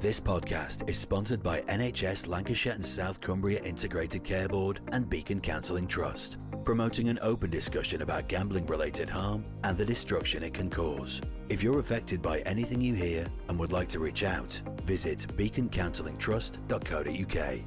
This podcast is sponsored by NHS Lancashire and South Cumbria Integrated Care Board and Beacon Counselling Trust, promoting an open discussion about gambling-related harm and the destruction it can cause. If you're affected by anything you hear and would like to reach out, visit beaconcounsellingtrust.co.uk.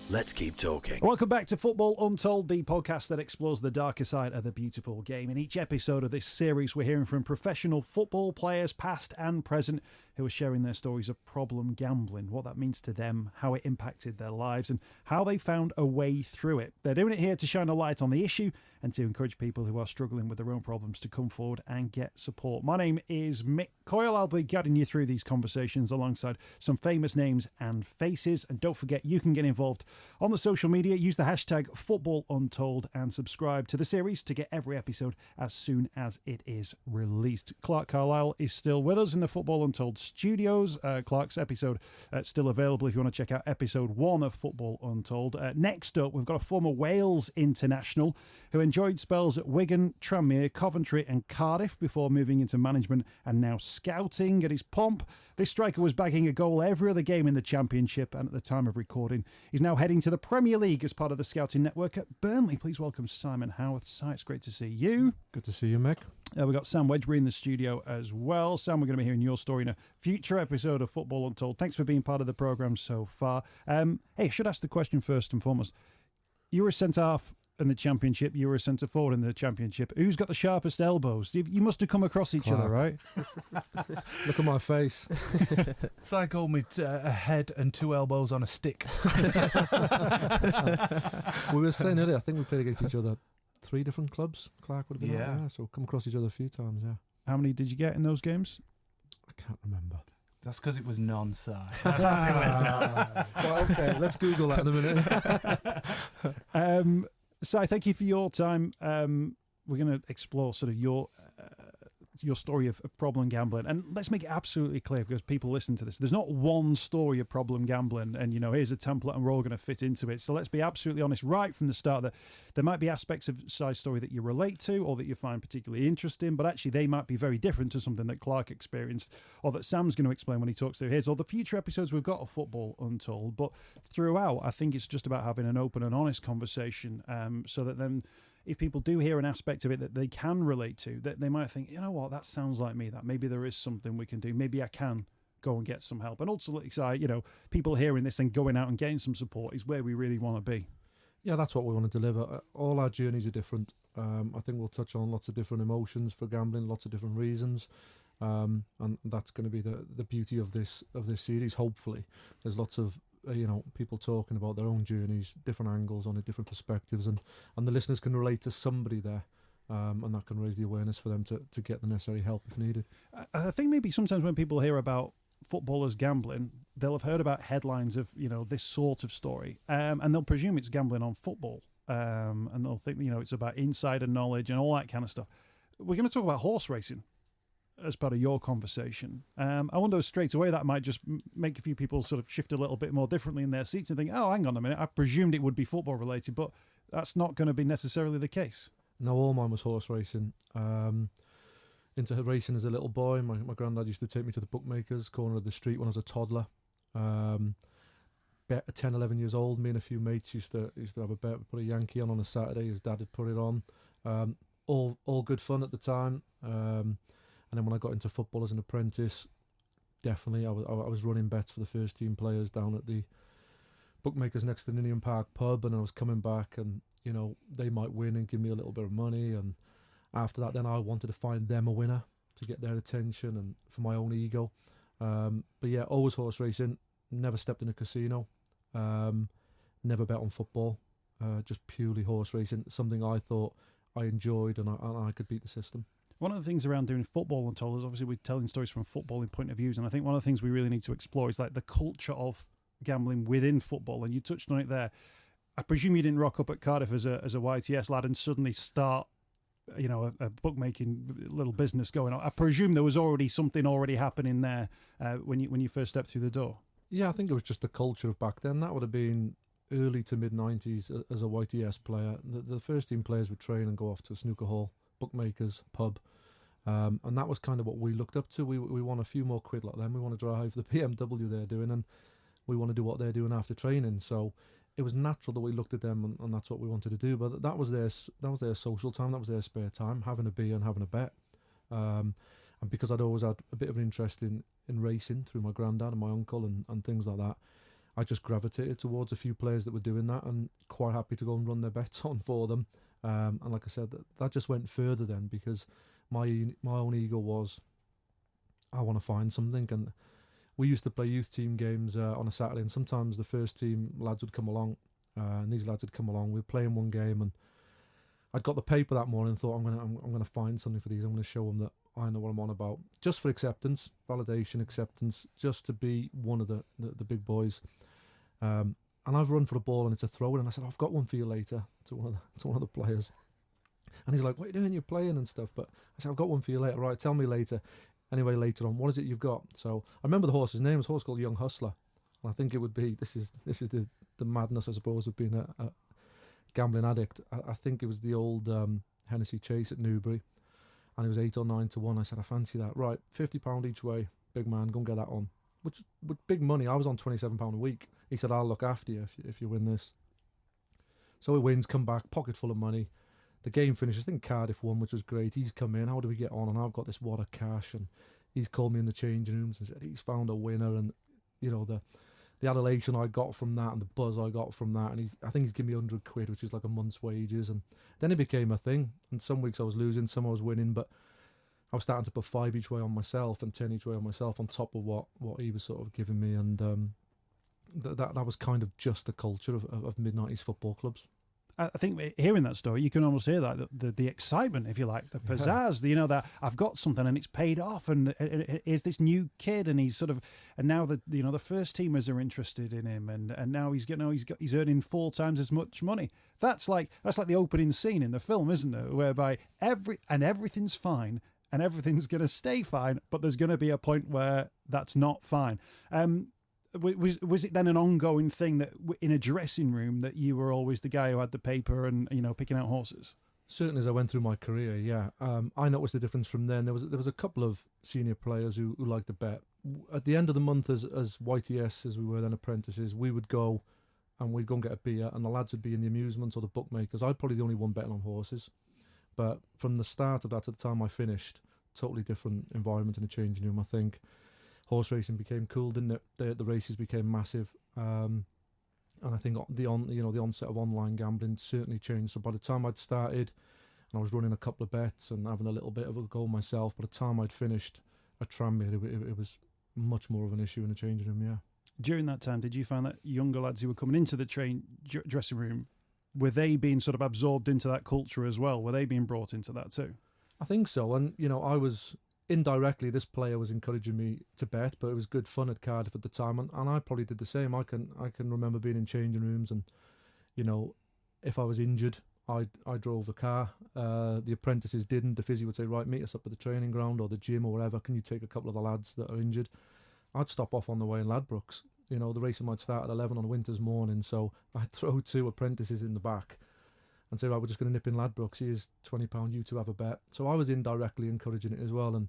Let's keep talking. Welcome back to Football Untold, the podcast that explores the darker side of the beautiful game. In each episode of this series, we're hearing from professional football players, past and present, who are sharing their stories of problem gambling, what that means to them, how it impacted their lives, and how they found a way through it. They're doing it here to shine a light on the issue and to encourage people who are struggling with their own problems to come forward and get support. My name is Mick Coyle. I'll be guiding you through these conversations alongside some famous names and faces. And don't forget, you can get involved on the social media. Use the hashtag FootballUntold and subscribe to the series to get every episode as soon as it is released. Clark Carlisle is still with us in the Football Untold studios. Clark's episode still available if you want to check out episode 1 of Football Untold. Next up, we've got a former Wales international who enjoyed spells at Wigan, Tranmere, Coventry and Cardiff before moving into management and now scouting. At his pomp, this striker was bagging a goal every other game in the Championship, and at the time of recording, he's now heading to the Premier League as part of the scouting network at Burnley. Please welcome Simon Haworth. Si, it's great to see you. Good to see you, Mick. We've got Sam Wedgbury in the studio as well. Sam, we're going to be hearing your story in a future episode of Football Untold. Thanks for being part of the programme so far. Hey, I should ask the question first and foremost. You were a centre-half in the Championship. You were a centre-forward in the Championship. Who's got the sharpest elbows? You must have come across each other, right? Look at my face. Si called me a head and 2 elbows on a stick. We were saying earlier, I think we played against each other 3 different clubs. Clark would have been Yeah. so come across each other a few times, yeah. How many did you get in those games? I can't remember. That's because it was non-Si. That's what it was. Well, okay, let's Google that in a minute. Si, thank you for your time. We're going to explore sort of your story of problem gambling, and let's make it absolutely clear, because people listen to this, there's not one story of problem gambling and here's a template and we're all going to fit into it. So let's be absolutely honest right from the start that there might be aspects of Si's story that you relate to or that you find particularly interesting, but actually they might be very different to something that Clark experienced or that Sam's going to explain when he talks through his, or the future episodes we've got of Football Untold. But throughout, I think it's just about having an open and honest conversation, so that then if people do hear an aspect of it that they can relate to, that they might think, you know what, that sounds like me, that maybe there is something we can do. Maybe I can go and get some help. And ultimately, people hearing this and going out and getting some support is where we really want to be. Yeah, that's what we want to deliver. All our journeys are different. I think we'll touch on lots of different emotions for gambling, lots of different reasons. And that's going to be the beauty of this series, hopefully. There's lots of people talking about their own journeys, different angles on it, different perspectives, and the listeners can relate to somebody there, and that can raise the awareness for them to get the necessary help if needed. I think maybe sometimes when people hear about footballers gambling, they'll have heard about headlines of this sort of story, and they'll presume it's gambling on football, and they'll think it's about insider knowledge and all that kind of stuff. We're going to talk about horse racing as part of your conversation. I wonder straight away that might just make a few people sort of shift a little bit more differently in their seats and think, oh, hang on a minute, I presumed it would be football related, but that's not going to be necessarily the case. No, all mine was horse racing. Into racing as a little boy. My granddad used to take me to the bookmakers corner of the street when I was a toddler. 10, 11 years old, me and a few mates used to have a bet, put a Yankee on a Saturday. His dad had put it on. All good fun at the time. And then when I got into football as an apprentice, definitely I was running bets for the first team players down at the bookmakers next to the Ninian Park pub, and I was coming back and they might win and give me a little bit of money, and after that then I wanted to find them a winner to get their attention and for my own ego. But yeah, always horse racing, never stepped in a casino, never bet on football, just purely horse racing, something I thought I enjoyed and I could beat the system. One of the things around doing Football Untold is obviously we're telling stories from footballing point of views, and I think one of the things we really need to explore is like the culture of gambling within football, and you touched on it there. I presume you didn't rock up at Cardiff as a YTS lad and suddenly start a bookmaking little business going on. I presume there was already something happening there when you first stepped through the door. Yeah, I think it was just the culture of back then. That would have been early to mid-90s as a YTS player. The first team players would train and go off to a snooker hall, bookmakers, pub. And that was kind of what we looked up to. We want a few more quid like them. We want to drive the BMW they're doing, and we want to do what they're doing after training. So it was natural that we looked at them, and that's what we wanted to do. But that was their social time. That was their spare time, having a beer and having a bet. And because I'd always had a bit of an interest in racing through my granddad and my uncle and things like that, I just gravitated towards a few players that were doing that, and quite happy to go and run their bets on for them. And like I said, that just went further then, because my own ego was, I want to find something. And we used to play youth team games on a Saturday, and sometimes the first team lads would come along, and these lads would come along. We'd play in one game, and I'd got the paper that morning and thought, I'm gonna find something for these. I'm gonna show them that I know what I'm on about, just for acceptance, validation, acceptance, just to be one of the big boys. And I've run for the ball, and it's a throw, and I said, I've got one for you later, to one of the players. And he's like, what are you doing? You're playing and stuff. But I said, I've got one for you later. Right, tell me later. Anyway, later on, what is it you've got? So I remember the horse's name. It was a horse called Young Hustler. And I think it would be, this is the madness, I suppose, of being a gambling addict. I think it was the old Hennessy Chase at Newbury. And it was 8 or 9 to 1. I said, I fancy that. Right, £50 each way. Big man, go and get that on. Which, with big money, I was on £27 a week. He said, I'll look after you if you win this. So he wins, come back, pocket full of money. The game finishes. I think Cardiff won, which was great. He's come in. How do we get on? And I've got this wad of cash. And he's called me in the changing rooms and said he's found a winner. And, you know, the adulation I got from that and the buzz I got from that. And I think he's given me 100 quid, which is like a month's wages. And then it became a thing. And some weeks I was losing, some I was winning. But I was starting to put 5 each way on myself and 10 each way on myself on top of what he was sort of giving me. And that was kind of just the culture of mid-90s football clubs. I think hearing that story, you can almost hear that the excitement, if you like, the pizzazz. Yeah. That I've got something and it's paid off, and here's this new kid, and he's and now the first teamers are interested in him, and now he's earning 4 times as much money. That's like the opening scene in the film, isn't it? Whereby everything's fine and everything's going to stay fine, but there's going to be a point where that's not fine. Was it then an ongoing thing that in a dressing room that you were always the guy who had the paper and picking out horses? Certainly, as I went through my career, yeah, I noticed the difference from then. There was a couple of senior players who liked to bet. At the end of the month, as YTS, as we were then apprentices, we would go and get a beer, and the lads would be in the amusements or the bookmakers. I'd probably the only one betting on horses, but from the start of that to the time I finished, totally different environment in the changing room. I think horse racing became cool, didn't it? The races became massive, and I think the onset of online gambling certainly changed. So by the time I'd started, and I was running a couple of bets and having a little bit of a go myself, by the time I'd finished at Tranmere, it was much more of an issue in the changing room. Yeah. During that time, did you find that younger lads who were coming into the dressing room, were they being sort of absorbed into that culture as well? Were they being brought into that too? I think so, and I was. Indirectly, this player was encouraging me to bet, but it was good fun at Cardiff at the time, and I probably did the same. I can remember being in changing rooms, and if I was injured, I drove the car. The apprentices didn't. The physio would say, right, meet us up at the training ground or the gym or whatever. Can you take a couple of the lads that are injured? I'd stop off on the way in Ladbrokes. The racing might start at 11 on a winter's morning, so I'd throw 2 apprentices in the back and say, right, we're just going to nip in Ladbrokes. Here's £20, you two have a bet. So I was indirectly encouraging it as well, and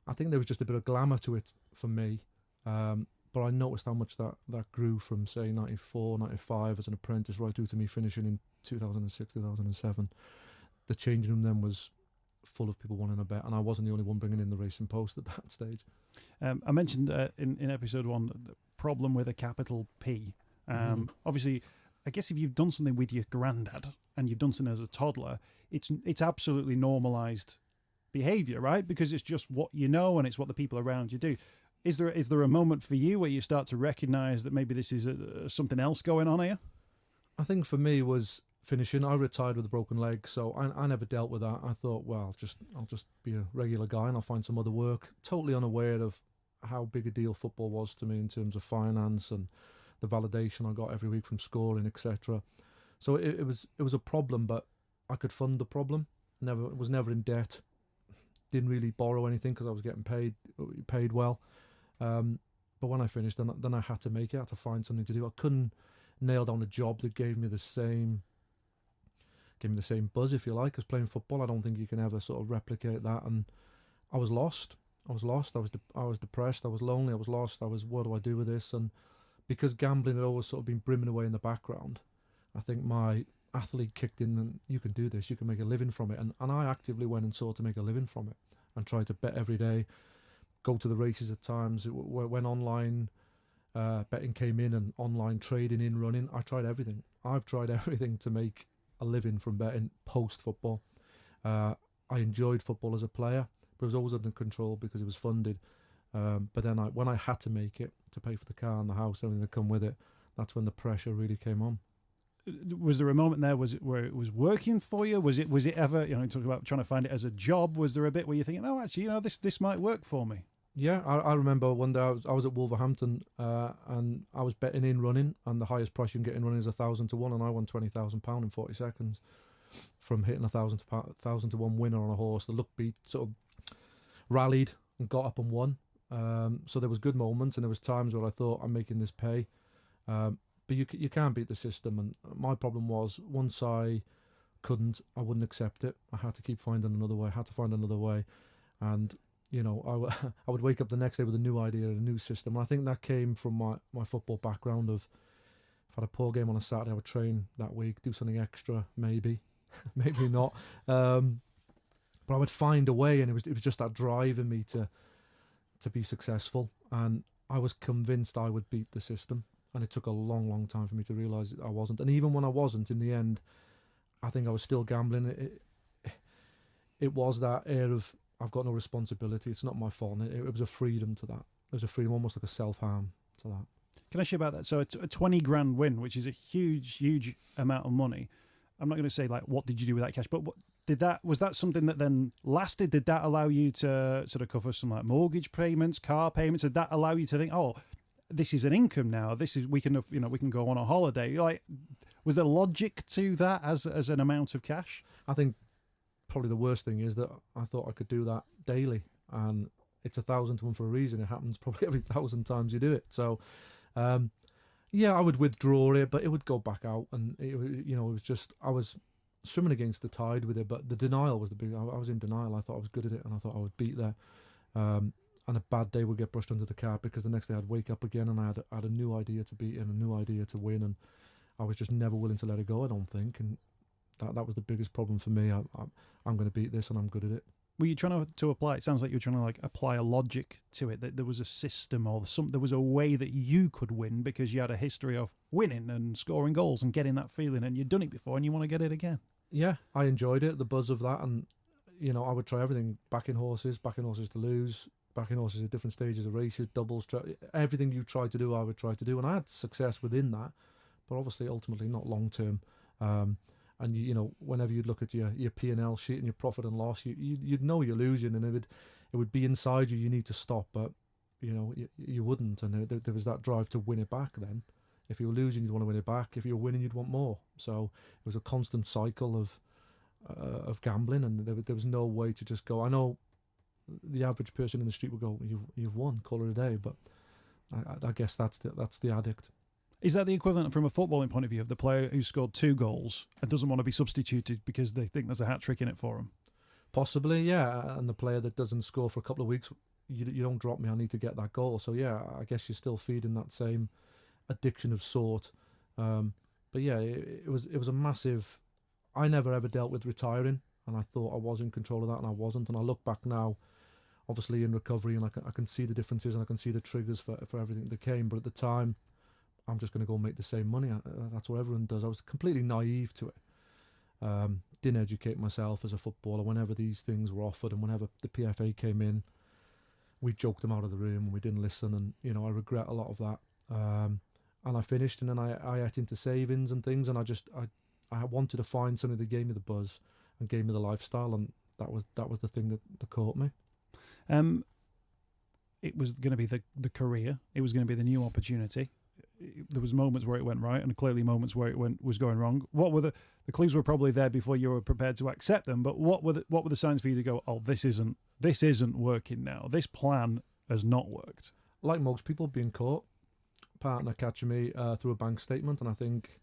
I think there was just a bit of glamour to it for me. But I noticed how much that grew from, say, 94, 95 as an apprentice right through to me finishing in 2006, 2007. The changing room then was full of people wanting a bet, and I wasn't the only one bringing in the Racing Post at that stage. I mentioned in episode 1 the problem with a capital P. Obviously, I guess if you've done something with your granddad and you've done something as a toddler, it's absolutely normalised behaviour, right? Because it's just what you know and it's what the people around you do. Is there a moment for you where you start to recognise that maybe this is something else going on here? I think for me was finishing. I retired with a broken leg, so I never dealt with that. I thought, well, I'll just be a regular guy and I'll find some other work. Totally unaware of how big a deal football was to me in terms of finance and the validation I got every week from scoring, etc. So it was a problem, but I could fund the problem. Was never in debt. Didn't really borrow anything because I was getting paid well. But when I finished, then I had to make it. I had to find something to do. I couldn't nail down a job that gave me the same buzz, if you like, as playing football. I don't think you can ever sort of replicate that. And I was lost. I was depressed. I was lonely. I was lost. What do I do with this? And because gambling had always sort of been brimming away in the background, I think my athlete kicked in, and you can do this. You can make a living from it. And I actively went and sought to make a living from it and tried to bet every day, go to the races at times. When online betting came in and online trading in running, I tried everything. I've tried everything to make a living from betting post-football. I enjoyed football as a player, but it was always under control because it was funded. But then when I had to make it to pay for the car and the house, everything that come with it, that's when the pressure really came on. Was there a moment there where it was working for you? Was it ever, talking about trying to find it as a job? Was there a bit where you're thinking, oh, actually, this might work for me? Yeah, I remember one day I was at Wolverhampton and I was betting in running, and the highest price you can get in running is 1,000 to 1, and I won £20,000 in 40 seconds from hitting 1,000 to 1 winner on a horse. The luck beat sort of rallied and got up and won. So there was good moments, and there was times where I thought, I'm making this pay. But you can't beat the system, and my problem was once I wouldn't accept it. I had to keep finding another way. I had to find another way, and I would wake up the next day with a new idea, a new system. And I think that came from my football background of, if I had a poor game on a Saturday, I would train that week, do something extra, maybe, maybe not. But I would find a way, and it was just that drive in me to be successful. And I was convinced I would beat the system. And it took a long, long time for me to realise I wasn't. And even when I wasn't, in the end, I think I was still gambling. It was that air of, I've got no responsibility. It's not my fault. It was a freedom to that. It was a freedom, almost like a self-harm to that. Can I ask you about that? So a 20 grand win, which is a huge, huge amount of money. I'm not going to say what did you do with that cash, but was that something that then lasted? Did that allow you to sort of cover some mortgage payments, car payments? Did that allow you to think, oh, this is an income now? We can go on a holiday. Was there logic to that as an amount of cash? I think probably the worst thing is that I thought I could do that daily, and it's 1,000 to 1 for a reason. It happens probably every 1,000 times you do it. So, I would withdraw it, but it would go back out, and it was just, I was swimming against the tide with it. But the denial was the big. I was in denial. I thought I was good at it, and I thought I would beat that. And a bad day would get brushed under the carpet, because the next day I'd wake up again and I had a new idea to beat and a new idea to win, and I was just never willing to let it go, I don't think. And that was the biggest problem for me. I'm going to beat this, and I'm good at it. Were you trying to apply? It sounds like you were trying to apply a logic to it, that there was a system or there was a way that you could win because you had a history of winning and scoring goals and getting that feeling, and you'd done it before and you want to get it again. Yeah, I enjoyed it, the buzz of that, and I would try everything: backing horses to lose, backing horses at different stages of races, doubles, everything you tried to do, I would try to do, and I had success within that, but obviously ultimately not long term. And whenever you'd look at your P&L sheet and your profit and loss, you'd know you're losing, and it would be inside you. You need to stop, but you wouldn't, and there was that drive to win it back. Then, if you were losing, you'd want to win it back. If you were winning, you'd want more. So it was a constant cycle of gambling, and there was no way to just go. I know the average person in the street would go, "You've won, call it a day," but I guess that's the addict. Is that the equivalent from a footballing point of view of the player who scored 2 goals and doesn't want to be substituted because they think there's a hat-trick in it for him? Possibly, yeah. And the player that doesn't score for a couple of weeks, you don't drop me, I need to get that goal. So yeah, I guess you're still feeding that same addiction of sort. But yeah, it was a massive. I never ever dealt with retiring, and I thought I was in control of that, and I wasn't. And I look back now, obviously in recovery, and I can see the differences, and I can see the triggers for everything that came. But at the time, I'm just going to go make the same money. That's what everyone does. I was completely naive to it. Didn't educate myself as a footballer. Whenever these things were offered, and whenever the PFA came in, we joked them out of the room and we didn't listen. And I regret a lot of that. And I finished, and then I ate into savings and things, and I wanted to find something that gave me the buzz and gave me the lifestyle, and that was the thing that caught me. It was going to be the career. It was going to be the new opportunity. There was moments where it went right, and clearly moments where it was going wrong. What were the clues were probably there before you were prepared to accept them, but what were the signs for you to go, oh, this isn't working now. This plan has not worked. Like most people, being caught, partner catching me through a bank statement, and I think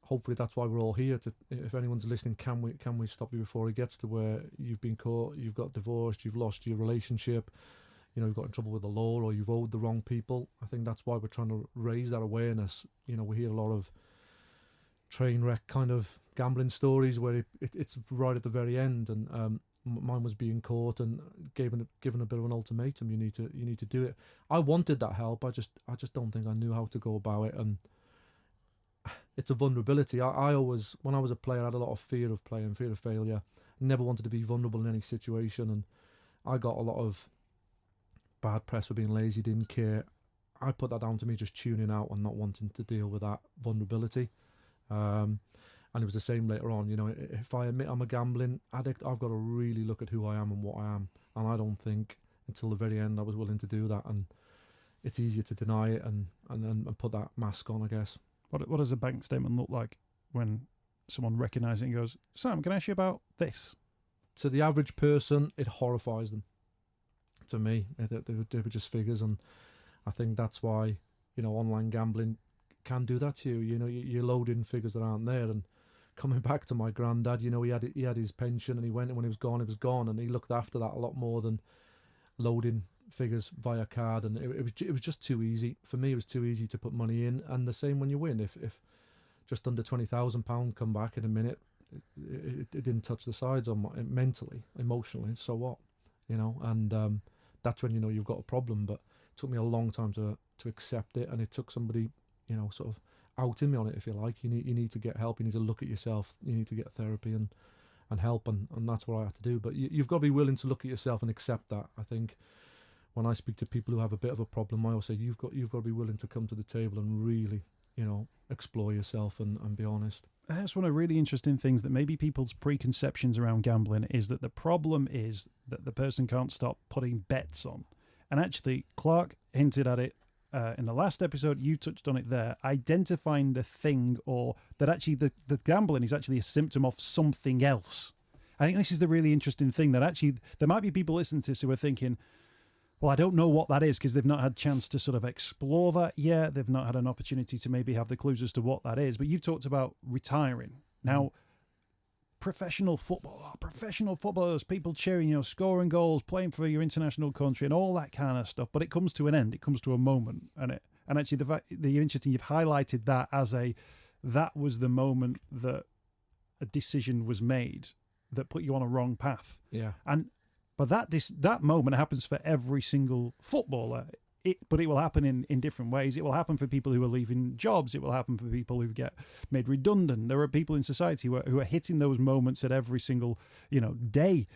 hopefully that's why we're all here. If anyone's listening, can we stop you before it gets to where you've been caught, you've got divorced, you've lost your relationship, you've got in trouble with the law, or you've owed the wrong people. I think that's why we're trying to raise that awareness. We hear a lot of train wreck kind of gambling stories where it's right at the very end, and mine was being caught and given a bit of an ultimatum. You need to do it. I wanted that help. I just don't think I knew how to go about it, and it's a vulnerability. I always, when I was a player, I had a lot of fear of playing, fear of failure. Never wanted to be vulnerable in any situation, and I got a lot of bad press for being lazy, didn't care. I put that down to me just tuning out and not wanting to deal with that vulnerability. And it was the same later on. If I admit I'm a gambling addict, I've got to really look at who I am and what I am. And I don't think until the very end I was willing to do that. And it's easier to deny it and put that mask on, I guess. What does a bank statement look like when someone recognises it and goes, Sam, can I ask you about this? To the average person, it horrifies them. To me, they were just figures, and I think that's why online gambling can do that to you. You're loading figures that aren't there. And coming back to my granddad, he had his pension, and he went, and when it was gone, and he looked after that a lot more than loading figures via card. And it was just too easy for me. It was too easy to put money in. And the same when you win. If just under £20,000 come back in a minute, it didn't touch the sides on my, mentally, emotionally. So what, and that's when you've got a problem. But it took me a long time to accept it, and it took somebody sort of outing me on it, if you like. You need to get help. You need to look at yourself. You need to get therapy and help, and that's what I had to do. But you've got to be willing to look at yourself and accept that. I think when I speak to people who have a bit of a problem, I always say you've got to be willing to come to the table and really explore yourself and be honest. That's one of the really interesting things, that maybe people's preconceptions around gambling is that the problem is that the person can't stop putting bets on. And actually, Clark hinted at it in the last episode. You touched on it there, identifying the thing, or that actually the gambling is actually a symptom of something else. I think this is the really interesting thing, that actually there might be people listening to this who are thinking, well, I don't know what that is, because they've not had a chance to sort of explore that yet. They've not had an opportunity to maybe have the clues as to what that is. But you've talked about retiring. Now, professional footballers, people cheering, scoring goals, playing for your international country and all that kind of stuff. But it comes to an end. It comes to a moment. And actually, the interesting, you've highlighted that as that was the moment that a decision was made that put you on a wrong path. Yeah. But that moment happens for every single footballer. But it will happen in different ways. It will happen for people who are leaving jobs. It will happen for people who get made redundant. There are people in society who are hitting those moments at every single day,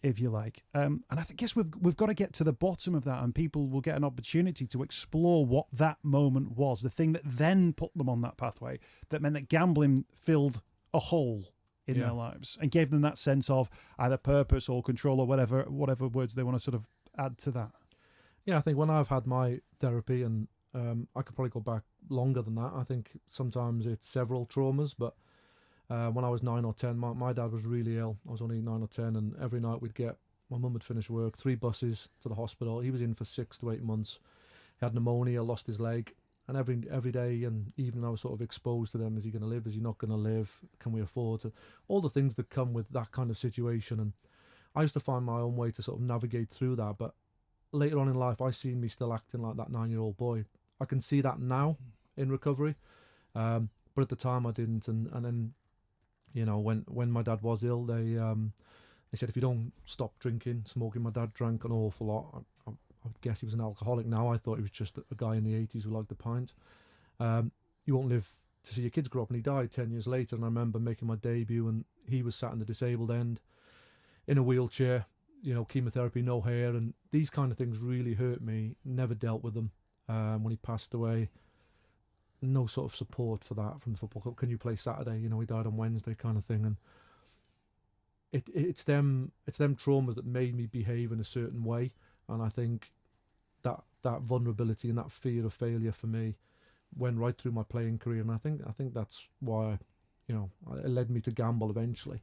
if you like. And I guess we've got to get to the bottom of that, and people will get an opportunity to explore what that moment was, the thing that then put them on that pathway, that meant that gambling filled a hole in their lives and gave them that sense of either purpose or control or whatever words they want to sort of add to that. Yeah, I think when I've had my therapy, and I could probably go back longer than that. I think sometimes it's several traumas, but when I was 9 or 10, my dad was really ill. I was only 9 or 10, and every night my mum would finish work, 3 buses to the hospital. He was in for 6 to 8 months. He had pneumonia, lost his leg. And every day and evening I was sort of exposed to them. Is he going to live? Is he not going to live? Can we afford to? All the things that come with that kind of situation. And I used to find my own way to sort of navigate through that. But later on in life, I seen me still acting like that 9-year-old boy. I can see that now in recovery. But at the time I didn't. And then, when my dad was ill, they said, if you don't stop drinking, smoking, my dad drank an awful lot. I would guess he was an alcoholic now. I thought he was just a guy in the 80s who liked the pint. You won't live to see your kids grow up, and he died 10 years later. And I remember making my debut, and he was sat in the disabled end in a wheelchair, chemotherapy, no hair, and these kind of things really hurt me. Never dealt with them. When he passed away, no sort of support for that from the football club. Can you play Saturday? He died on Wednesday, kind of thing. And it's them traumas that made me behave in a certain way. And I think that vulnerability and that fear of failure for me went right through my playing career. And I think that's why, it led me to gamble eventually.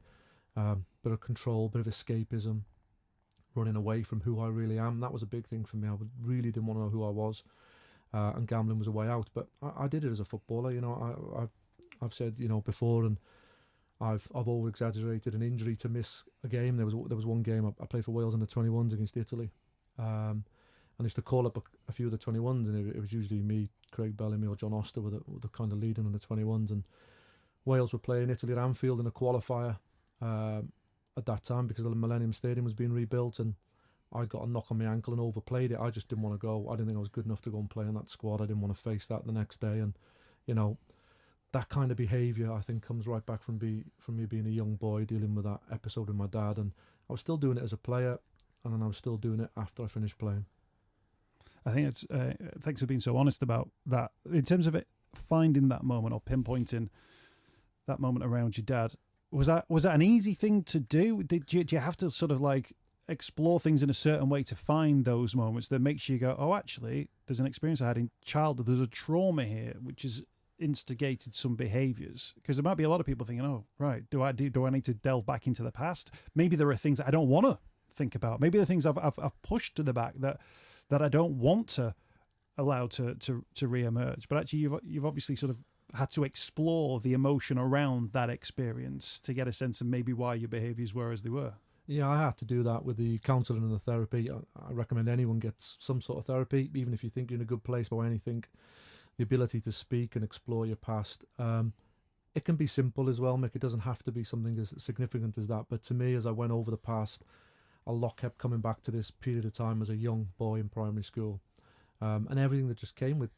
Bit of control, bit of escapism, running away from who I really am. That was a big thing for me. I really didn't want to know who I was. And gambling was a way out. But I did it as a footballer. I've said, before, and I've over exaggerated an injury to miss a game. There was one game I played for Wales under 21s against Italy, and I used to call up a few of the 21s, and it was usually me, Craig Bellamy or John Oster were the kind of leading on the 21s, and Wales were playing Italy at Anfield in a qualifier at that time because the Millennium Stadium was being rebuilt, and I got a knock on my ankle and overplayed it. I just didn't want to go. I didn't think I was good enough to go and play in that squad. I didn't want to face that the next day, and that kind of behaviour I think comes right back from me being a young boy dealing with that episode with my dad, and I was still doing it as a player, and then I was still doing it after I finished playing. I think it's thanks for being so honest about that. In terms of it, finding that moment or pinpointing that moment around your dad, was that an easy thing to do? Did you have to sort of like explore things in a certain way to find those moments that makes you go, oh, actually, there's an experience I had in childhood. There's a trauma here, which has instigated some behaviours. Because there might be a lot of people thinking, oh, right, do I need to delve back into the past? Maybe there are things that I don't want to think about. Maybe the things I've pushed to the back that I don't want to allow to re-emerge. But actually, you've obviously sort of had to explore the emotion around that experience to get a sense of maybe why your behaviours were as they were. Yeah, I had to do that with the counselling and the therapy. I recommend anyone gets some sort of therapy, even if you think you're in a good place about anything. The ability to speak and explore your past. It can be simple as well, Mick. It doesn't have to be something as significant as that. But to me, as I went over the past, a lot kept coming back to this period of time as a young boy in primary school. And everything that just came with,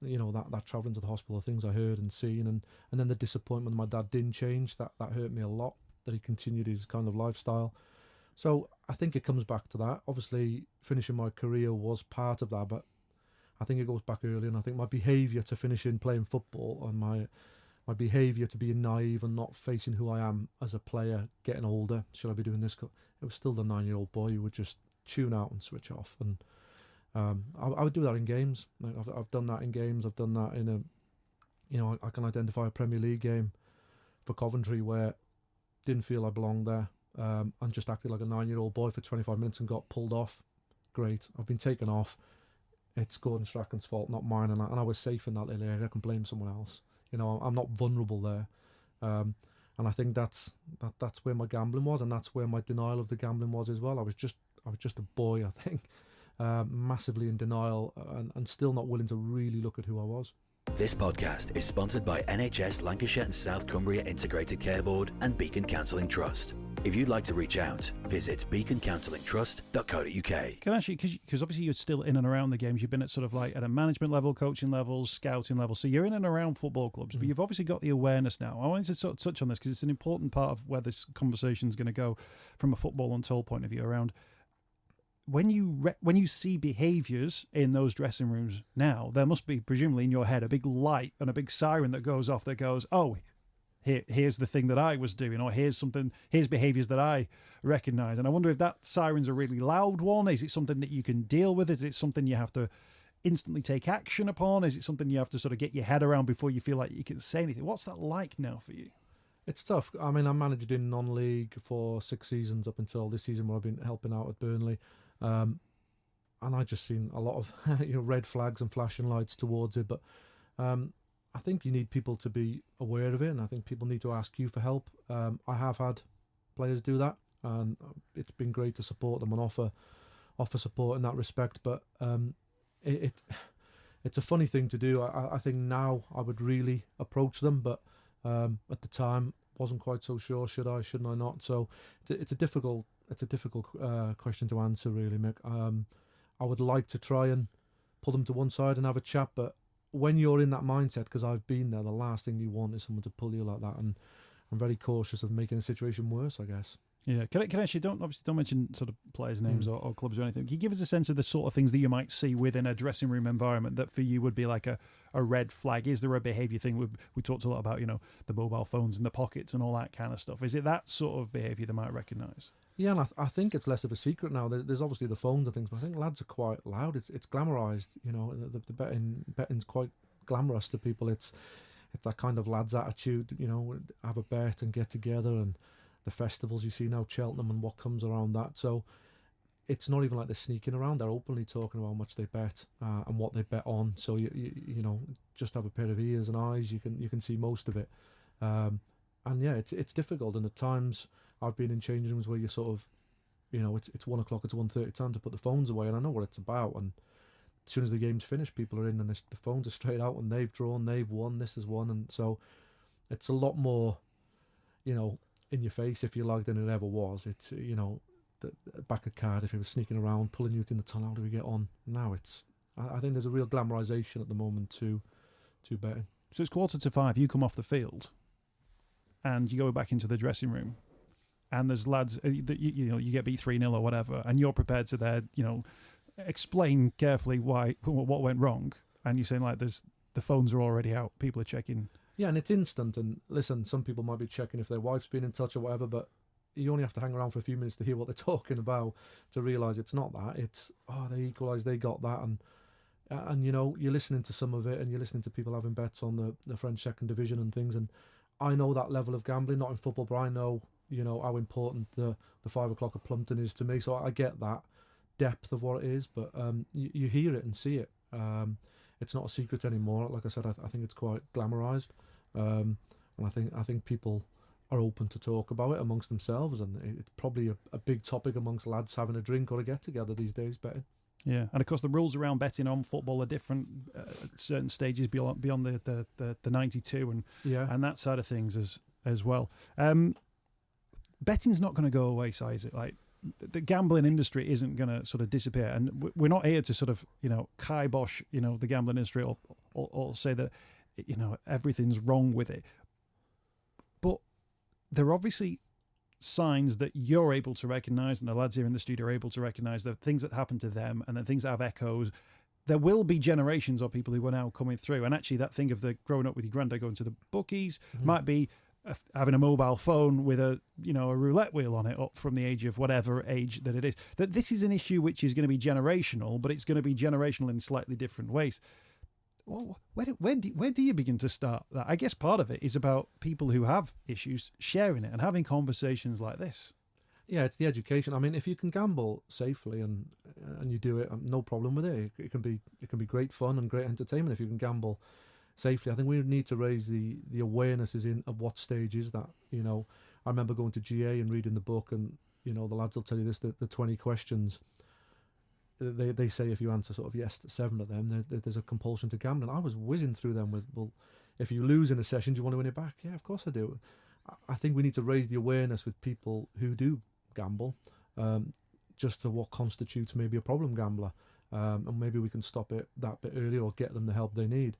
that travelling to the hospital, the things I heard and seen, and then the disappointment my dad didn't change, that hurt me a lot, that he continued his kind of lifestyle. So I think it comes back to that. Obviously, finishing my career was part of that, but I think it goes back early, and I think my behaviour to finishing playing football and my behaviour to being naive and not facing who I am as a player, getting older, should I be doing this? It was still the 9-year-old boy who would just tune out and switch off. And I would do that in games. Like I've done that in games. I've done that in I can identify a Premier League game for Coventry where didn't feel I belonged there, and just acted like a 9-year-old boy for 25 minutes and got pulled off. Great. I've been taken off. It's Gordon Strachan's fault, not mine, and I was safe in that little area. I can blame someone else. I'm not vulnerable there, and I think that's where my gambling was, and that's where my denial of the gambling was as well. I was just a boy, I think, massively in denial, and still not willing to really look at who I was. This podcast is sponsored by NHS Lancashire and South Cumbria Integrated Care Board and Beacon Counselling Trust. If you'd like to reach out, visit beaconcounsellingtrust.co.uk. Can I actually, because obviously you're still in and around the games, you've been at sort of like at a management level, coaching levels, scouting level, so you're in and around football clubs, but you've obviously got the awareness now. I wanted to sort of touch on this because it's an important part of where this conversation is going to go from a Football Untold point of view around when you see behaviours in those dressing rooms now, there must be presumably in your head a big light and a big siren that goes off that goes, oh, here's the thing that I was doing, or here's behaviours that I recognise. And I wonder if that siren's a really loud one. Is it something that you can deal with? Is it something you have to instantly take action upon? Is it something you have to sort of get your head around before you feel like you can say anything? What's that like now for you? It's tough. I mean, I managed in non-league for 6 seasons up until this season where I've been helping out at Burnley. And I just seen a lot of red flags and flashing lights towards it. But I think you need people to be aware of it, and I think people need to ask you for help. I have had players do that, and it's been great to support them and offer support in that respect. But it's a funny thing to do. I think now I would really approach them, but at the time wasn't quite so sure. Should I? Shouldn't I? Not. So it's a difficult question to answer, really, Mick. I would like to try and pull them to one side and have a chat, but when you're in that mindset, because I've been there, the last thing you want is someone to pull you like that, and I'm very cautious of making the situation worse, I guess. Yeah, can I actually don't mention sort of players' names or clubs or anything. Can you give us a sense of the sort of things that you might see within a dressing room environment that for you would be like a red flag? Is there a behaviour thing? We talked a lot about the mobile phones in the pockets and all that kind of stuff. Is it that sort of behaviour they might recognise? Yeah, and I think it's less of a secret now. There's obviously the phones and things, but I think lads are quite loud. It's glamorised. The betting's quite glamorous to people. It's that kind of lads attitude. Have a bet and get together, and the festivals you see now, Cheltenham, and what comes around that. So it's not even like they're sneaking around. They're openly talking about how much they bet and what they bet on. So just have a pair of ears and eyes, you can see most of it. And yeah, it's difficult, and at times I've been in changing rooms where you're sort of, it's 1 o'clock, it's 1:30, time to put the phones away, and I know what it's about. And as soon as the game's finished, people are in, and the phones are straight out, and they've drawn, they've won, this is won, and so it's a lot more, in your face, if you like, than it ever was. It's back at Cardiff, it was sneaking around, pulling you out in the tunnel. How do we get on? Now I think there's a real glamorisation at the moment to betting. So it's 4:45. You come off the field, and you go back into the dressing room, and there's lads that you get beat 3-0 or whatever, and you're prepared to there explain carefully what went wrong, and you're saying like the phones are already out, people are checking. Yeah, and it's instant. And listen, some people might be checking if their wife's been in touch or whatever, but you only have to hang around for a few minutes to hear what they're talking about to realise it's not that. It's, they equalised, they got that, and you're listening to some of it, and you're listening to people having bets on the French second division and things. And I know that level of gambling, not in football, but I know how important the 5 o'clock at Plumpton is to me. So I get that depth of what it is, but you hear it and see it. It's not a secret anymore. Like I said, I think it's quite glamorised, and I think people are open to talk about it amongst themselves, and it's probably a big topic amongst lads having a drink or a get together these days, betting. Yeah, and of course the rules around betting on football are different at certain stages beyond the 92 and that side of things as well. Betting's not going to go away, so is it? Like, the gambling industry isn't going to sort of disappear, and we're not here to sort of kibosh the gambling industry or say that everything's wrong with it. But there are obviously signs that you're able to recognise, and the lads here in the studio are able to recognise, the things that happen to them and the things that have echoes. There will be generations of people who are now coming through, and actually that thing of the growing up with your granddad going to the bookies might be having a mobile phone with a roulette wheel on it up from the age of whatever age that it is. That this is an issue which is going to be generational, but it's going to be generational in slightly different ways. Well, where do you begin to start that? I guess part of it is about people who have issues sharing it and having conversations like this. Yeah, it's the education. I mean, if you can gamble safely and you do it, no problem with it. It can be great fun and great entertainment if you can gamble safely. I think we need to raise the awareness at what stage is that. I remember going to GA and reading the book, and the lads will tell you this, the 20 questions. They say if you answer sort of yes to 7 of them, there's a compulsion to gamble. And I was whizzing through them with, well, if you lose in a session, do you want to win it back? Yeah, of course I do. I think we need to raise the awareness with people who do gamble, just to what constitutes maybe a problem gambler, and maybe we can stop it that bit earlier or get them the help they need.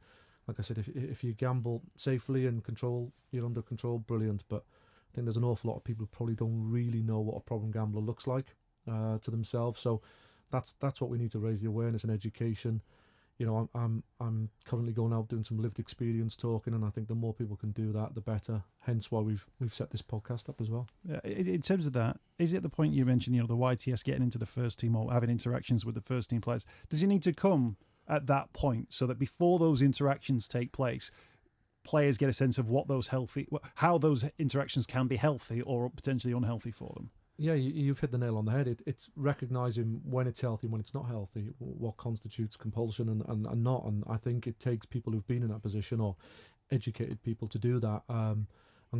Like I said, if you gamble safely and you're under control, brilliant. But I think there's an awful lot of people who probably don't really know what a problem gambler looks like to themselves. So that's what we need to raise the awareness and education. I'm currently going out doing some lived experience talking, and I think the more people can do that, the better. Hence why we've set this podcast up as well. Yeah, in terms of that, is it the point you mentioned, the YTS getting into the first team or having interactions with the first team players? Does it need to come at that point so that before those interactions take place, players get a sense of how those interactions can be healthy or potentially unhealthy for them? Yeah, you've hit the nail on the head. It's recognising when it's healthy and when it's not healthy, what constitutes compulsion and not. And I think it takes people who've been in that position or educated people to do that, and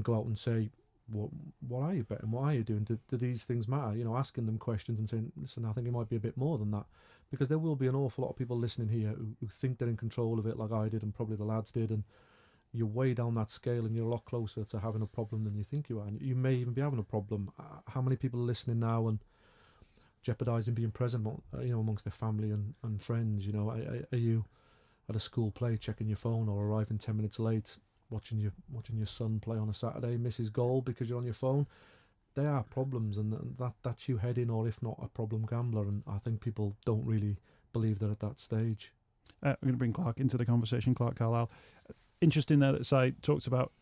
go out and say, what are you betting? What are you doing? Do these things matter? Asking them questions and saying, listen, I think it might be a bit more than that. Because there will be an awful lot of people listening here who think they're in control of it, like I did and probably the lads did, and you're way down that scale and you're a lot closer to having a problem than you think you are. And you may even be having a problem. How many people are listening now and jeopardising being present, amongst their family and friends? Are you at a school play checking your phone or arriving 10 minutes late, watching your son play on a Saturday, miss his goal because you're on your phone? They are problems, and that's you heading, or if not, a problem gambler. And I think people don't really believe they're at that stage. I'm going to bring Clark into the conversation, Clark Carlisle. Interesting there that Si talks about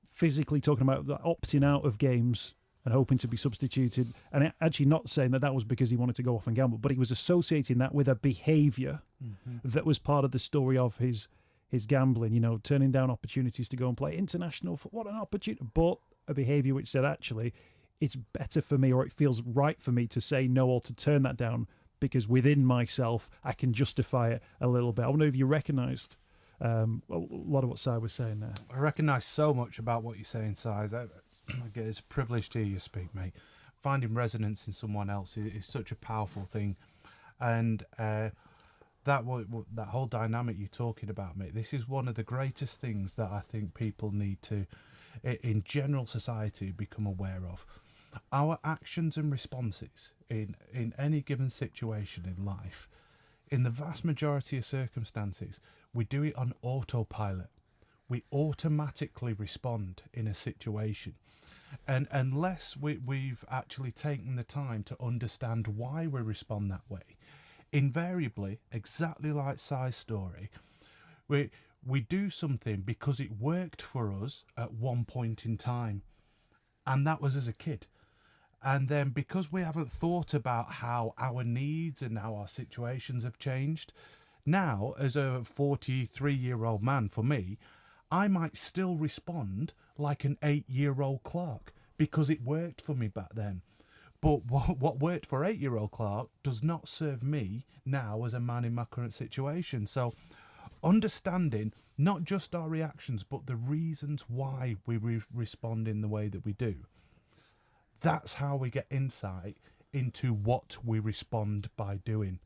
physically talking about the opting out of games and hoping to be substituted, and actually not saying that was because he wanted to go off and gamble, but he was associating that with a behaviour that was part of the story of his gambling, turning down opportunities to go and play international football. What an opportunity, but a behaviour which said, actually, it's better for me, or it feels right for me to say no or to turn that down, because within myself I can justify it a little bit. I wonder if you recognised A lot of what Si was saying there. I recognise so much about what you're saying, Si. It's a privilege to hear you speak, mate. Finding resonance in someone else is such a powerful thing. And that whole dynamic you're talking about, mate, this is one of the greatest things that I think people need to, in general society, become aware of. Our actions and responses in any given situation in life, in the vast majority of circumstances, we do it on autopilot. We automatically respond in a situation. And unless we've actually taken the time to understand why we respond that way, invariably, exactly like Si's story, we do something because it worked for us at one point in time. And that was as a kid. And then because we haven't thought about how our needs and how our situations have changed, now, as a 43-year-old man, for me, I might still respond like an 8-year-old Clark because it worked for me back then. But what worked for 8-year-old Clark does not serve me now as a man in my current situation. So understanding not just our reactions, but the reasons why we respond in the way that we do. That's how we get insight into what we respond by doing.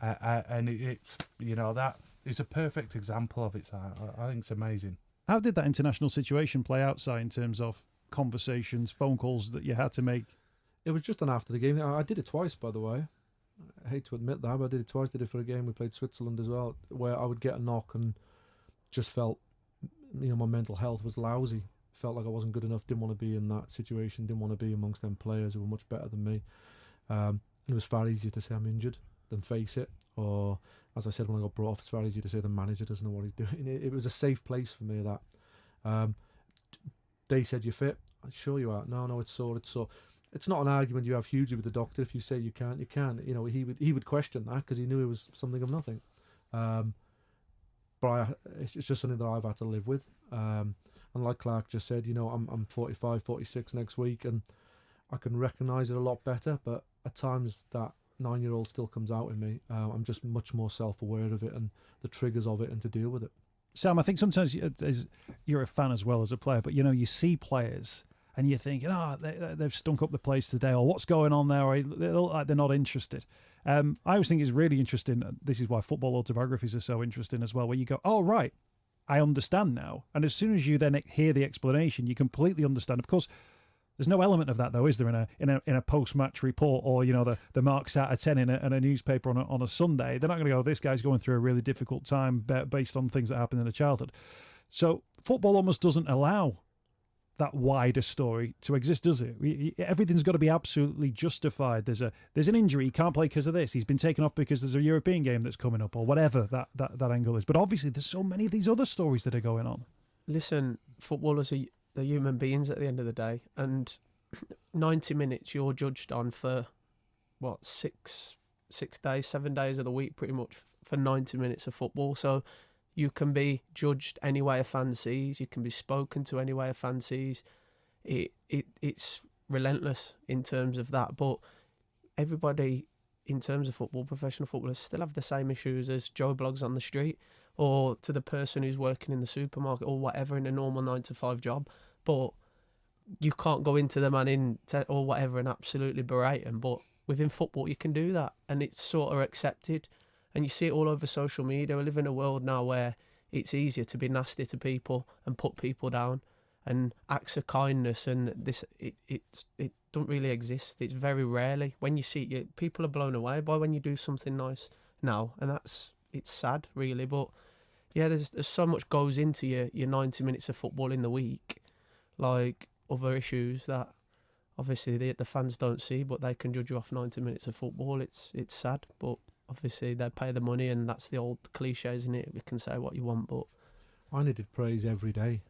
And it's, that is a perfect example of it. So I think it's amazing. How did that international situation play out, Si, in terms of conversations, phone calls that you had to make? It was just done after the game. I did it twice, by the way. I hate to admit that, but I did it twice. Did it for a game we played Switzerland as well, where I would get a knock and just felt, my mental health was lousy. Felt like I wasn't good enough, didn't want to be in that situation, didn't want to be amongst them players who were much better than me. And it was far easier to say I'm injured than face it. Or, as I said when I got brought off, it's far easier to say the manager doesn't know what he's doing. It was a safe place for me, that. They said, you're fit? Sure you are. No, it's sore. It's not an argument you have hugely with the doctor. If you say you can't, you can't. He would question that because he knew it was something of nothing. But it's just something that I've had to live with. And like Clark just said, I'm 45, 46 next week, and I can recognise it a lot better. But at times that 9-year-old still comes out in me. I'm just much more self-aware of it and the triggers of it and to deal with it. Sam, I think sometimes you're a fan as well as a player, but you see players and you think, they've stunk up the place today, or what's going on there, or they look like they're not interested. I always think it's really interesting. This is why football autobiographies are so interesting as well, where you go, oh, right, I understand now. And as soon as you then hear the explanation, you completely understand. Of course, there's no element of that, though, is there, in a post-match report or, the marks out of 10 in a newspaper on a Sunday. They're not going to go, this guy's going through a really difficult time based on things that happened in a childhood. So football almost doesn't allow that wider story to exist, does it? Everything's got to be absolutely justified. There's an injury, he can't play because of this. He's been taken off because there's a European game that's coming up, or whatever that angle is. But obviously, there's so many of these other stories that are going on. Listen, footballers they're human beings at the end of the day, and 90 minutes you're judged on for what 6 days, 7 days of the week, pretty much for 90 minutes of football. So you can be judged any way a fan sees. You can be spoken to any way a fan sees. It's relentless in terms of that. But everybody, in terms of football, professional footballers still have the same issues as Joe Bloggs on the street, or to the person who's working in the supermarket or whatever in a normal 9-to-5 job. But you can't go into the man or whatever and absolutely berate him. But within football, you can do that, and it's sort of accepted. And you see it all over social media. We live in a world now where it's easier to be nasty to people and put people down, and acts of kindness and this it don't really exist. It's very rarely. When you see it, people are blown away by when you do something nice now, and it's sad really. But yeah, there's so much goes into your 90 minutes of football in the week, like other issues that obviously the fans don't see, but they can judge you off 90 minutes of football. It's sad, but obviously they pay the money, and that's the old cliche, isn't it? We can say what you want, but I needed praise every day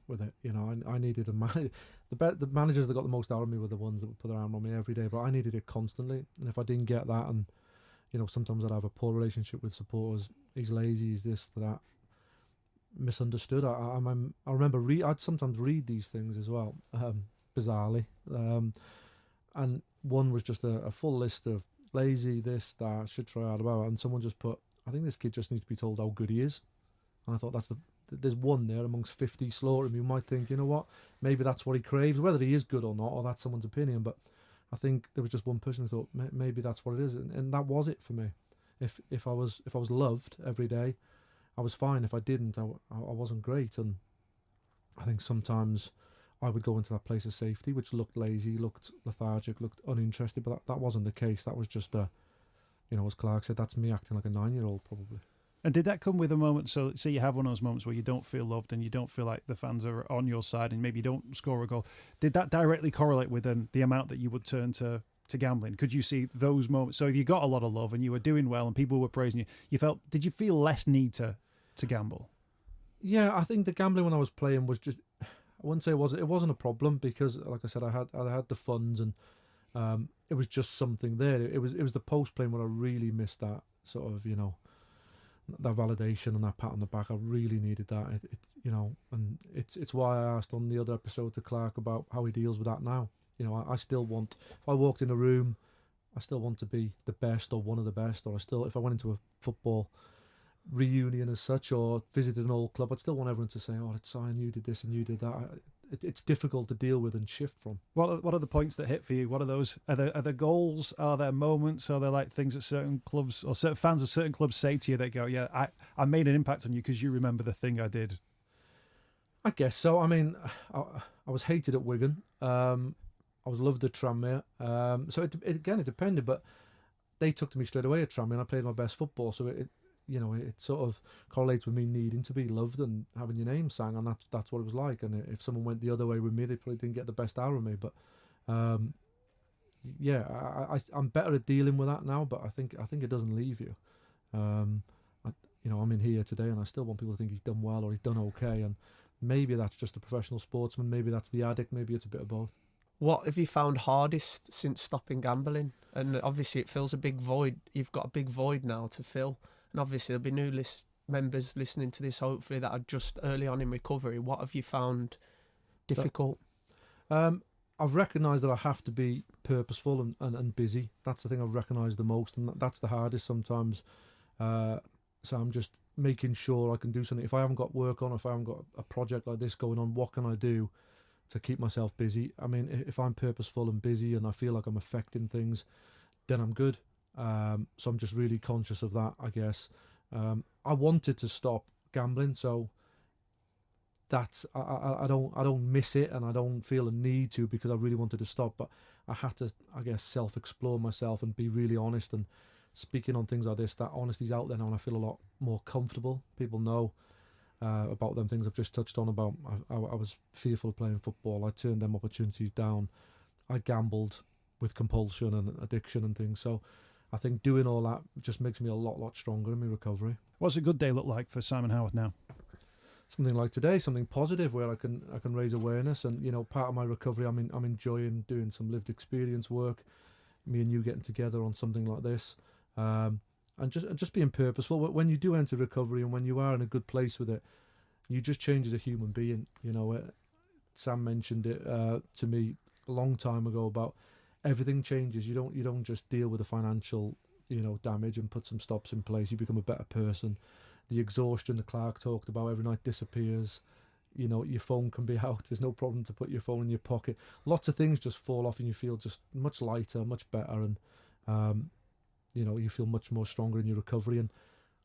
with it. I needed the managers that got the most out of me were the ones that would put their arm on me every day, but I needed it constantly. And if I didn't get that, and sometimes I'd have a poor relationship with supporters. He's lazy, he's this, that. Misunderstood. I remember I'd sometimes read these things as well, bizarrely. And one was just a full list of lazy, this, that, should try harder, and someone just put, I think this kid just needs to be told how good he is. And I thought there's one there amongst 50 slaughtering. You might think, you know what, maybe that's what he craves, whether he is good or not, or that's someone's opinion. But I think there was just one person who thought maybe that's what it is, and that was it for me. If I was loved every day, I was fine. If I didn't, I wasn't great. And I think sometimes I would go into that place of safety, which looked lazy, looked lethargic, looked uninterested, but that wasn't the case. That was just as Clark said, that's me acting like a 9-year-old probably. And did that come with a moment? So, say you have one of those moments where you don't feel loved and you don't feel like the fans are on your side, and maybe you don't score a goal. Did that directly correlate with the amount that you would turn to gambling? Could you see those moments? So, if you got a lot of love and you were doing well and people were praising you, did you feel less need to gamble? Yeah, I think the gambling when I was playing was just, I wouldn't say it wasn't a problem, because, like I said, I had the funds, and it was just something there. It was the post playing where I really missed that sort of, that validation and that pat on the back. I really needed that, and it's why I asked on the other episode to Clark about how he deals with that now. I still want, if I walked in a room, I still want to be the best or one of the best, or if I went into a football reunion as such or visited an old club, I'd still want everyone to say, oh, it's Simon, you did this and you did that. It's difficult to deal with and shift from. What are the points that hit for you? What are those? Are there goals? Are there moments? Are there like things that certain clubs or certain fans of certain clubs say to you that go, yeah, I made an impact on you because you remember the thing I did? I guess so. I mean, I was hated at Wigan. I was loved at Tranmere. So it depended, but they took to me straight away at Tranmere, and I played my best football. So it sort of correlates with me needing to be loved and having your name sang, and that's what it was like. And if someone went the other way with me, they probably didn't get the best out of me. But I'm better at dealing with that now. But I think it doesn't leave you. I'm in here today, and I still want people to think he's done well or he's done okay. And maybe that's just a professional sportsman. Maybe that's the addict. Maybe it's a bit of both. What have you found hardest since stopping gambling? And obviously, it fills a big void. You've got a big void now to fill. And obviously there'll be new members listening to this, hopefully, that are just early on in recovery. What have you found difficult? I've recognised that I have to be purposeful and busy. That's the thing I've recognised the most, and that's the hardest sometimes. So I'm just making sure I can do something. If I haven't got work on, if I haven't got a project like this going on, what can I do to keep myself busy? I mean, if I'm purposeful and busy and I feel like I'm affecting things, then I'm good. So I'm just really conscious of that, I guess. I wanted to stop gambling, so that's I don't miss it, and I don't feel a need to, because I really wanted to stop. But I had to, I guess, self-explore myself and be really honest. And speaking on things like this, that honesty's out there now, and I feel a lot more comfortable. People know about them things I've just touched on about. I was fearful of playing football. I turned them opportunities down. I gambled with compulsion and addiction and things. So I think doing all that just makes me a lot stronger in my recovery. What's a good day look like for Simon Haworth now? Something like today, something positive where I can raise awareness, and part of my recovery, I'm enjoying doing some lived experience work. Me and you getting together on something like this, and just being purposeful. When you do enter recovery and when you are in a good place with it, you just change as a human being. Sam mentioned it to me a long time ago about everything changes. You don't just deal with the financial damage and put some stops in place. You become a better person. The exhaustion that Clark talked about every night disappears. Your phone can be out. There's no problem to put your phone in your pocket. Lots of things just fall off, and you feel just much lighter, much better, and you feel much more stronger in your recovery. And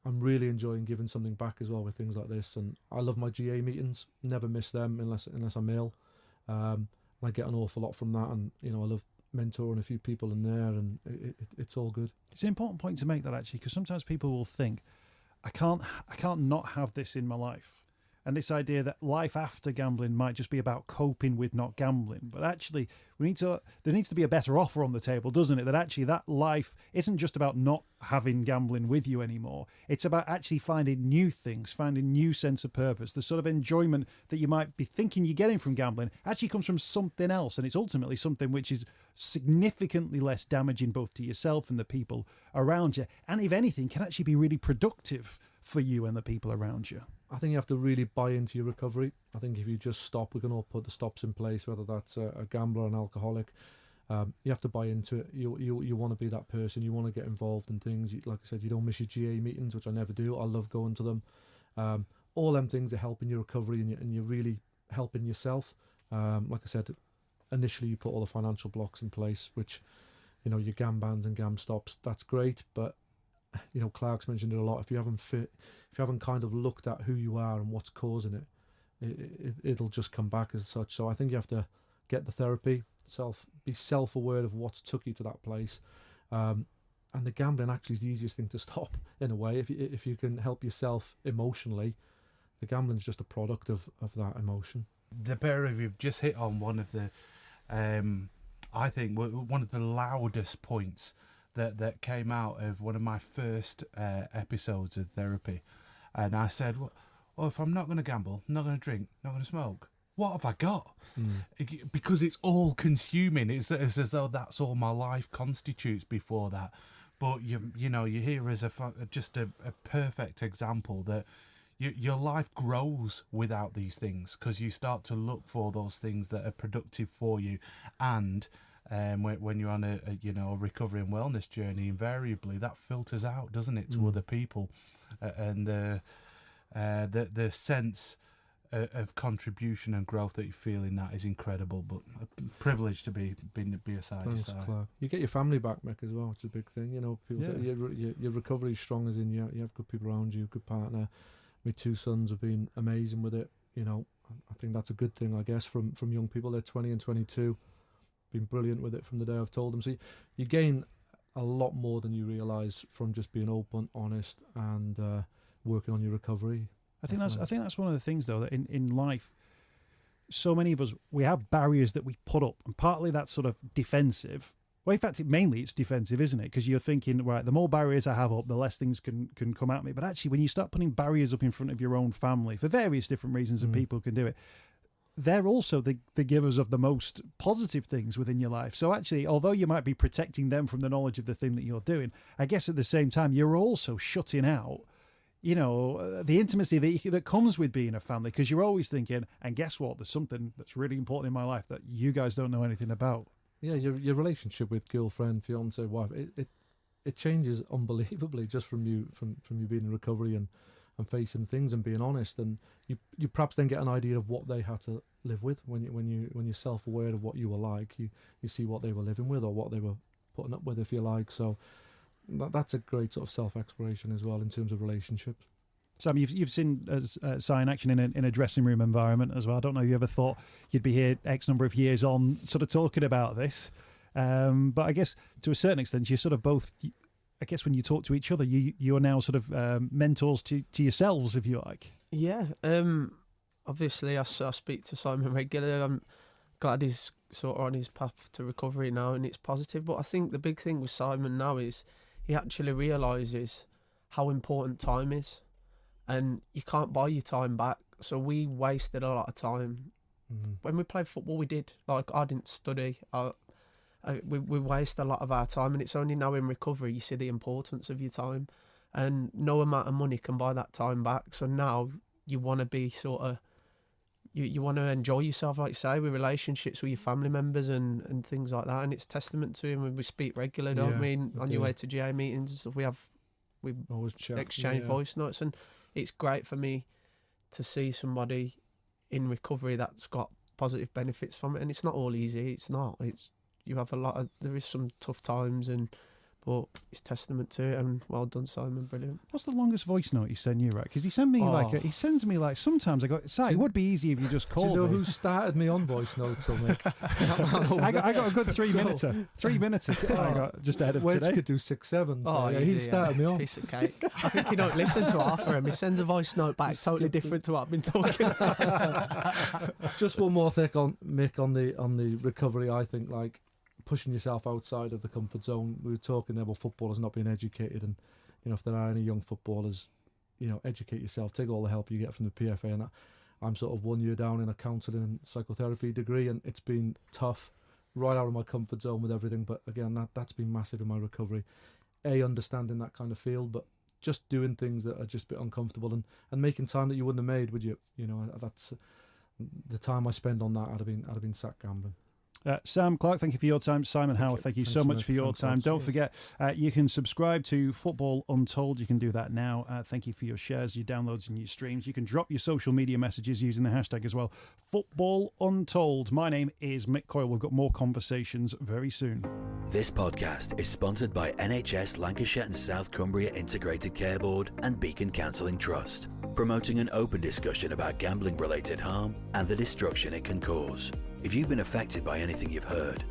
I'm really enjoying giving something back as well with things like this. And I love my GA meetings. Never miss them unless I'm ill. I get an awful lot from that, and I love mentoring a few people in there, and it's all good. It's an important point to make, that actually, because sometimes people will think, I can't not have this in my life. And this idea that life after gambling might just be about coping with not gambling. But actually, there needs to be a better offer on the table, doesn't it? That actually that life isn't just about not having gambling with you anymore. It's about actually finding new things, finding new sense of purpose. The sort of enjoyment that you might be thinking you're getting from gambling actually comes from something else. And it's ultimately something which is significantly less damaging both to yourself and the people around you. And if anything, can actually be really productive for you and the people around you. I think you have to really buy into your recovery. I think if you just stop, we can all put the stops in place, whether that's a gambler or an alcoholic. You have to buy into it. You want to be that person. You want to get involved in things. Like I said, you don't miss your GA meetings, which I never do. I love going to them. all them things are helping your recovery, and you're really helping yourself. Like I said, initially you put all the financial blocks in place, which, you know, your GAM bans and GAM stops, that's great, but, you know, Clark's mentioned it a lot. If you haven't kind of looked at who you are and what's causing it, it'll just come back as such. So I think you have to get the therapy, be self-aware of what's took you to that place. And the gambling actually is the easiest thing to stop in a way. If you can help yourself emotionally, the gambling's just a product of that emotion. The pair of you've just hit on one of the, I think, one of the loudest points that came out of one of my first episodes of therapy. And I said, well, if I'm not going to gamble, not going to drink, not going to smoke, what have I got? Because it's all consuming. It's as though that's all my life constitutes before that. But you know, you hear as just a perfect example that your life grows without these things, because you start to look for those things that are productive for you. And when you're on a recovery and wellness journey, invariably that filters out, doesn't it, to other people, and the sense of contribution and growth that you feel in that is incredible. But a privilege to be a side to side. You get your family back, Mick, as well. It's a big thing. You know, people say your recovery is strong, as in you have good people around you, good partner. My 2 sons have been amazing with it. You know, I think that's a good thing, I guess, from young people. They're 20 and 22, been brilliant with it from the day I've told them. So you gain a lot more than you realise from just being open, honest, and working on your recovery. I think that's one of the things, though, that in life, so many of us, we have barriers that we put up, and partly that's sort of defensive. Well, in fact, mainly it's defensive, isn't it? Because you're thinking, right, the more barriers I have up, the less things can come at me. But actually, when you start putting barriers up in front of your own family for various different reasons, and people can do it, they're also the givers of the most positive things within your life. So actually, although you might be protecting them from the knowledge of the thing that you're doing, I guess at the same time, you're also shutting out, you know, the intimacy that comes with being a family, because you're always thinking, and guess what? There's something that's really important in my life that you guys don't know anything about. Yeah, your relationship with girlfriend, fiance, wife, it changes unbelievably just from you being in recovery and facing things and being honest, and you perhaps then get an idea of what they had to live with when you're self-aware of what you were like. You see what they were living with or what they were putting up with, if you like. So that's a great sort of self-exploration as well in terms of relationships. Sam, you've seen Si in action in a dressing room environment as well. I don't know if you ever thought you'd be here X number of years on sort of talking about this. But I guess to a certain extent, you're sort of both, I guess when you talk to each other, you are now sort of mentors to yourselves, if you like. Yeah. Obviously, I speak to Simon regularly. I'm glad he's sort of on his path to recovery now, and it's positive. But I think the big thing with Simon now is he actually realises how important time is. And you can't buy your time back. So we wasted a lot of time. When we played football, we did. Like, I didn't study. We waste a lot of our time. And it's only now in recovery you see the importance of your time. And no amount of money can buy that time back. So now you want to be sort of... You want to enjoy yourself, like you say, with relationships with your family members and things like that. And it's testament to him when we speak regularly, don't we? On your way to GA meetings and stuff, we always chat, exchange voice notes. And it's great for me to see somebody in recovery that's got positive benefits from it. And it's not all easy. It's not. You have there is some tough times, but it's testament to it. And well done, Simon. Brilliant. What's the longest voice note he sent you, right? Because he sends me sometimes I go, it would be easy if you just called me. Do you know who started me on voice notes, Mick? I got a good 3 minutes. 3 minutes I got just ahead of Wedge today. could do 6, 7. So he started me on. Piece of cake. I think you don't listen to half of him. He sends a voice note back totally different to what I've been talking about. Just one more thing on Mick on the recovery. I think, like, pushing yourself outside of the comfort zone. We were talking there about footballers not being educated, and you know, if there are any young footballers, you know, educate yourself, take all the help you get from the PFA. And I'm sort of 1 year down in a counselling and psychotherapy degree, and it's been tough, right out of my comfort zone with everything. But again, that's been massive in my recovery. Understanding that kind of field, but just doing things that are just a bit uncomfortable and making time that you wouldn't have made, would you? You know, that's the time I spend on that. I'd have been sat gambling. Sam Clark, thank you for your time. Simon Haworth, thank you so much for your time. Don't forget, you can subscribe to Football Untold. You can do that now. Thank you for your shares, your downloads and your streams. You can drop your social media messages using the hashtag as well. Football Untold. My name is Mick Coyle. We've got more conversations very soon. This podcast is sponsored by NHS Lancashire and South Cumbria Integrated Care Board and Beacon Counselling Trust, promoting an open discussion about gambling-related harm and the destruction it can cause. If you've been affected by anything you've heard,